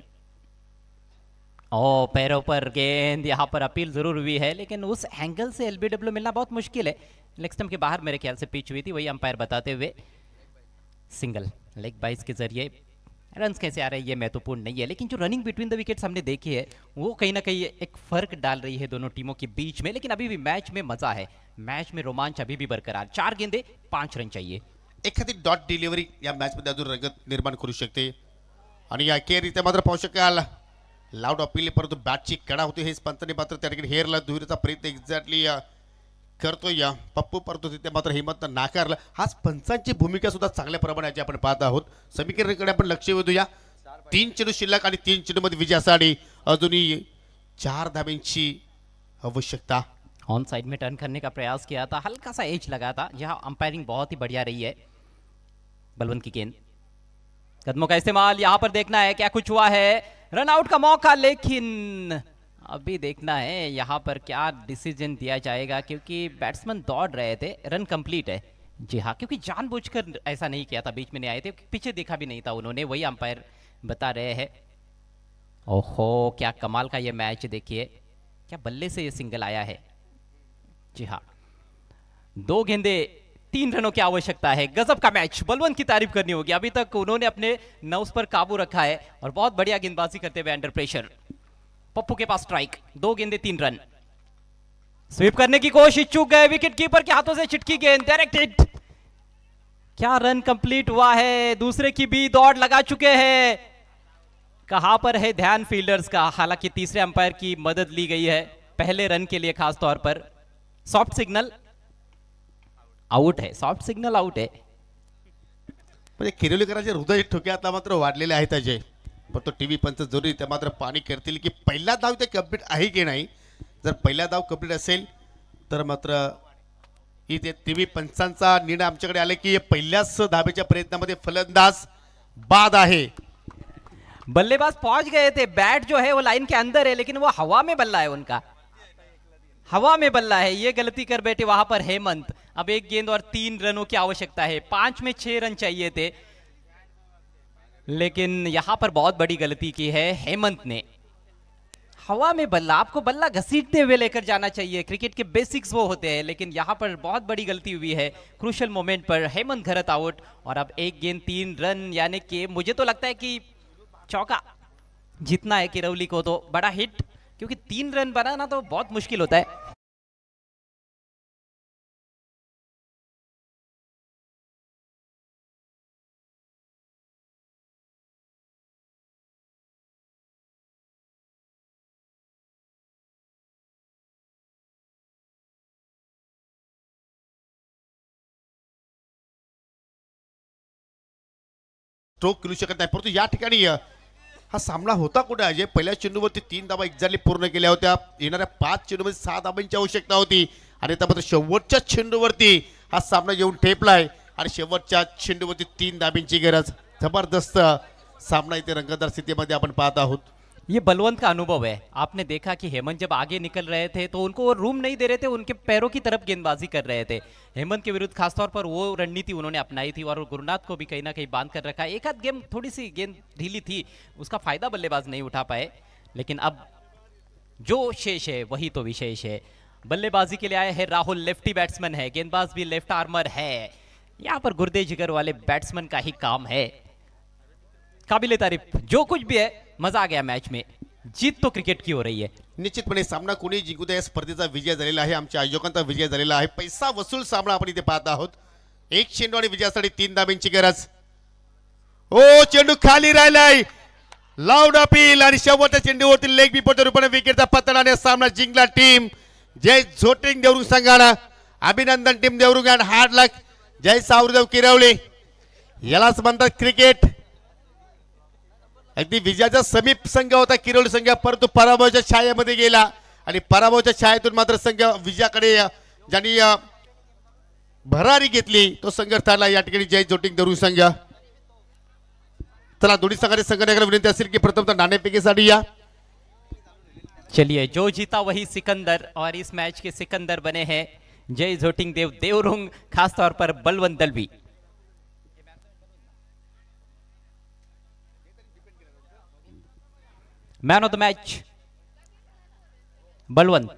ओ पैरों पर गेंद, यहाँ पर अपील जरूर हुई है लेकिन उस एंगल से एलबीडब्ल्यू मिलना बहुत मुश्किल है। लेग स्टंप के बाहर मेरे ख्याल से पिच हुई थी, वही अंपायर बताते हुए सिंगल लेग बाइस के जरिए रन्स कैसे आ रहे हैं ये महत्वपूर्ण नहीं है लेकिन जो रनिंग बिटवीन द विकेट्स हमने देखी है वो कहीं ना कहीं एक फर्क डाल रही है दोनों टीमों के बीच में। लेकिन अभी भी मैच में मजा है, मैच में रोमांच अभी भी बरकरार। 4 गेंदे 5 रन चाहिए। एखादी डॉट डिलिव्हरी या मॅचमध्ये अजून रंगत निर्माण करू शकते आणि अखेर इथे मात्र पाहू शकाल लाऊड अपील परंतु बॅटची कडा होती। हेच पंतने मात्र त्या ठिकाणी हेरला दुहेरीचा प्रयत्न एक्झॅक्टली करतोय पप्पू, परंतु तिथे मात्र हिंमत नाकारला। हाच पंचांची भूमिका सुद्धा चांगल्या प्रमाणाची आपण पाहत आहोत। समीकरणाकडे आपण लक्ष वेधूया। 3 चेंडू शिल्लक आणि 3 चेंडूमध्ये विजयासाठी अजूनही 4 धाब्यांची आवश्यकता। ऑन साइड में टर्न करने का प्रयास किया था, हल्का सा एज लगा था। यहाँ अंपायरिंग बहुत ही बढ़िया रही है। बलवंत की गेंद, कदमों का इस्तेमाल, यहां पर देखना है क्या कुछ हुआ है, रन आउट का मौका, लेकिन अभी देखना है यहां पर क्या डिसीजन दिया जाएगा, क्योंकि बैट्समैन दौड़ रहे थे, रन कंप्लीट है। जी हाँ, क्योंकि जानबूझकर ऐसा नहीं किया था, बीच में नहीं आए थे, पीछे देखा भी नहीं था उन्होंने, वही अंपायर बता रहे हैं। ओहो, क्या कमाल का ये मैच देखिए, क्या बल्ले से ये सिंगल आया है। जी हाँ, 2 गेंदे 3 रनों की आवश्यकता है, गजब का मैच, बलवंत की तारीफ करनी होगी, अभी तक उन्होंने अपने नव्स पर काबू रखा है और बहुत बढ़िया गेंदबाजी करते हुए अंडर प्रेशर। पप्पू के पास स्ट्राइक, 2 गेंदे 3 रन, स्वीप करने की कोशिश, चूक गए, विकेट कीपर के हाथों से छिटकी गेंद, डायरेक्ट हिट, क्या रन कंप्लीट हुआ है, दूसरे की भी दौड़ लगा चुके हैं, कहां पर है ध्यान फील्डर्स का। हालांकि तीसरे अंपायर की मदद ली गई है पहले रन के लिए, खास तौर पर सॉफ्ट सिग्नल आउट है, सॉफ्ट सिग्नल आउट आहे. म्हणजे किरोलीकरांचे हृदय ठोके आता मात्र वाढलेले आहेत अजय. पण तो टीव्ही पंच जरुरी ते मात्र पाणी करतील की पहिला धाव ते कंप्लीट आहे की नाही. जर पहिला धाव कंप्लीट असेल तर मात्र ही ते टीव्ही पंचांचा निर्णय आमच्याकडे आले की पहिल्याच धावेच्या प्रयत्नामध्ये फलंदाज बाद आहे. बल्लेबाज पहुंच गए थे, बैट जो है वो लाइन के अंदर है लेकिन वो हवा में बल्ला है उनका, हवा में बल्ला है, ये गलती कर बैठे वहां पर हेमंत. अब 1 गेंद और 3 रनों की आवश्यकता है, 5 में 6 रन चाहिए थे, लेकिन यहां पर बहुत बड़ी गलती की है हेमंत ने. हवा में बल्ला, आपको बल्ला घसीटते हुए लेकर जाना चाहिए, क्रिकेट के बेसिक्स वो होते हैं, लेकिन यहां पर बहुत बड़ी गलती हुई है. क्रूशियल मोमेंट पर हेमंत घरत आउट और अब 1 गेंद 3 रन, यानी कि मुझे तो लगता है कि चौका जीतना है किरौली को, तो बड़ा हिट, क्योंकि 3 रन बनाना तो बहुत मुश्किल होता है. स्ट्रोक करू शकत नाही. परंतु या ठिकाणी हा सामना होता कुठे अजय. पहिल्या चेंडूवरती 3 धावा एक्झॅक्टली पूर्ण केल्या होत्या. येणाऱ्या 5 चेंडूमध्ये 6 धावांची आवश्यकता होती आणि त्यामध्ये शेवटच्या चेंडूवरती हा सामना येऊन ठेपलाय आणि शेवटच्या चेंडूवरती 3 धावांची गरज. जबरदस्त सामना इथे रंगतदार स्थितीमध्ये आपण पाहत आहोत. ये बलवंत का अनुभव है. आपने देखा कि हेमंत जब आगे निकल रहे थे तो उनको वो रूम नहीं दे रहे थे, उनके पैरों की तरफ गेंदबाजी कर रहे थे. हेमंत के विरुद्ध खासतौर पर वो रणनीति उन्होंने अपनाई थी और गुरुनाथ को भी कहीं ना कहीं बांध कर रखा. एक आध गेम थोड़ी सी गेंद ढीली थी, उसका फायदा बल्लेबाज नहीं उठा पाए, लेकिन अब जो शेष है वही तो विशेष है. बल्लेबाजी के लिए आए हैं राहुल, लेफ्टी बैट्समैन है, गेंदबाज भी लेफ्ट आर्मर है. यहाँ पर गुर्दे जिगर वाले बैट्समैन का ही काम है. काबिले तारीफ, जो कुछ भी है, मजा आ गया मैच में. जीत तो क्रिकेट की हो रही है. निश्चितपणे सामना कोणी जिंकू दे, या स्पर्धेचा विजय झालेला आहे. आमच्या आयोजकांचा विजय झालेला आहे. पैसा वसूल सामना आपण इथे पाहत आहोत. 1 चेंडू आणि विजयासाठी 3 धावांची गरज. ओ चेंडू खाली राहिलाय, लाऊड अपील आणि शेवटच्या चेंडूवरती लेग बिफोरच्या रूपाने विकेटचा पतडाने सामना जिंकला टीम जय झोटिंग देवरुंग संघाला. अभिनंदन team Devrung and hard luck जय सावरदेव किरवली. यालाच म्हणतात क्रिकेट. अगदी विजयाचा समीप संघ होता किरवली संघ, परंतु पराभवाच्या छायेमध्ये गेला आणि पराभवाच्या छायेतून मात्र संघ विजयाकडे ज्यांनी भरारी घेतली तो संघ ठरला या ठिकाणी जय जोटिंग देवरुंग संघ. चला दोन्ही संघाने संघटनेकडे विनंती असेल की प्रथमतः नाणेफेकीसाठी या. चलिए, जो जीता वही सिकंदर, और इस मैच के सिकंदर बने हैं जय झोटिंग देव देवरुंग, खासतौर पर Balwant Dalvi. Man of the match Balwant.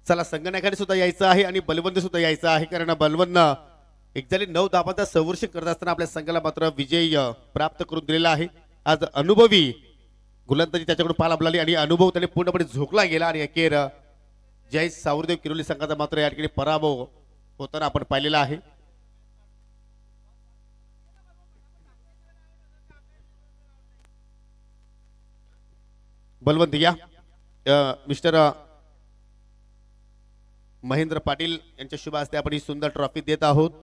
चला संगणकाने सुद्धा यायचं आहे आणि बलवंत सुद्धा यायचं आहे, कारण बलवंत एक्झॅक्टली 9 धावांचा संवर्षण करत असताना आपल्या संघाला मात्र विजय प्राप्त करून दिलेला आहे. आज अनुभवी गोलंदाजी त्याच्याकडून पाहायला मिळाली आणि अनुभव त्याने पूर्णपणे झोकला गेला आणि अखेर जय सावरदेव किरोली संघाचा मात्र या ठिकाणी पराभव होताना आपण पाहिलेला आहे. बलवंत या. मिस्टर महेंद्र पाटील यांच्या शुभ हस्ते आपण ही सुंदर ट्रॉफी देत आहोत.